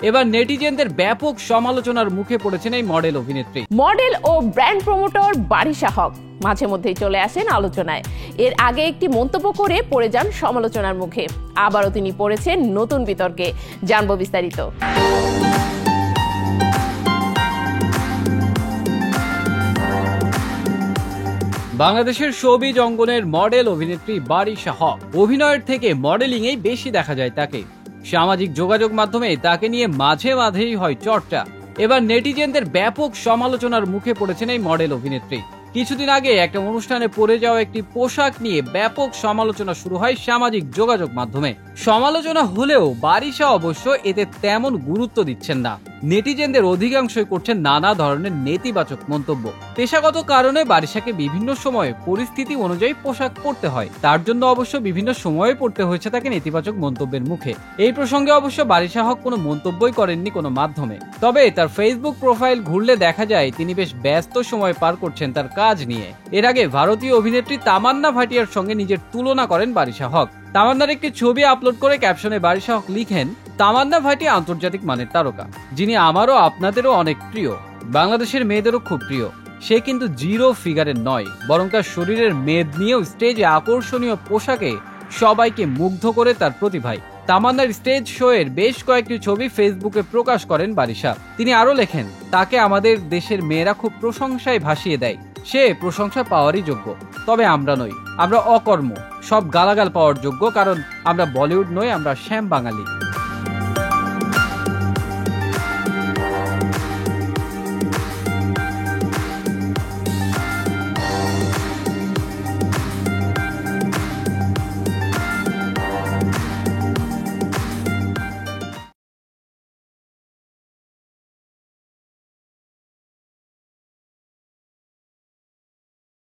এবার নেটিজেনদের ব্যাপক সমালোচনার মুখে পড়েছেন এই মডেল অভিনেত্রী। মডেল ও ব্র্যান্ড প্রমোটর বারিশা হক মাঝে মধ্যেই চলে আসেন আলোচনায়। এর আগে একটি মন্তব্য করে পড়ে যান সমালোচনার মুখে। আবারও তিনি পড়েছেন নতুন বিতর্কে। জানবো বিস্তারিত। বাংলাদেশের শোবিজ অঙ্গনের মডেল অভিনেত্রী বারিশা হক। অভিনয়ের থেকে মডেলিংয়েই বেশি দেখা যায় তাকে। সামাজিক যোগাযোগ মাধ্যমে তাকে নিয়ে মাঝে মাঝেই হয় চর্চা। এবার নেটিজেনদের ব্যাপক সমালোচনার মুখে পড়েছেন এই মডেল অভিনেত্রী। কিছুদিন আগে একটা অনুষ্ঠানে পরে যাওয়া একটি পোশাক নিয়ে ব্যাপক সমালোচনা শুরু হয় সামাজিক যোগাযোগ মাধ্যমে। সমালোচনা হলেও বারিশা অবশ্য এতে তেমন গুরুত্ব দিচ্ছেন না। নেটিজেনদের অধিকাংশই করছেন নানা ধরনের নেতিবাচক মন্তব্য। পেশাগত কারণে বারিশাকে বিভিন্ন সময়ে পরিস্থিতি অনুযায়ী পোশাক পরতে হয়। তার জন্য অবশ্য বিভিন্ন সময়ে পড়তে হয়েছে তাকে নেতিবাচক মন্তব্যের মুখে। এই প্রসঙ্গে অবশ্য বারিশা হক কোনো মন্তব্যই করেননি কোনো মাধ্যমে। তবে তার ফেসবুক প্রোফাইল ঘুরলে দেখা যায় তিনি বেশ ব্যস্ত সময় পার করছেন তার কাজ নিয়ে। এর আগে ভারতীয় অভিনেত্রী তামান্না ভাটিয়ার সঙ্গে নিজের তুলনা করেন বারিশা হক। তামান্নার একটি ছবি আপলোড করে ক্যাপশনে বারিশা হক লিখেন, তামান্না ভাটিয়া আন্তর্জাতিক মানের তারকা, যিনি আমারও আপনাদেরও অনেক প্রিয়, বাংলাদেশের মেয়েদেরও খুব প্রিয়। সে কিন্তু জিরো ফিগারের নয়, বরং তার শরীরের মেদ নিয়েও স্টেজে আকর্ষণীয় পোশাকে সবাইকে মুগ্ধ করে তার প্রতিভায়। তামান্নার স্টেজ শো এর বেশ কয়েকটি ছবি ফেসবুকে প্রকাশ করেন বারিশা। তিনি আরো লেখেন, তাকে আমাদের দেশের মেয়েরা খুব প্রশংসায় ভাসিয়ে দেয়। সে প্রশংসা পাওয়ারই যোগ্য, তবে আমরা নই, আমরা অকর্ম, সব গালাগাল পাওয়ার যোগ্য, কারণ আমরা বলিউড নই, আমরা শ্যাম বাঙালি।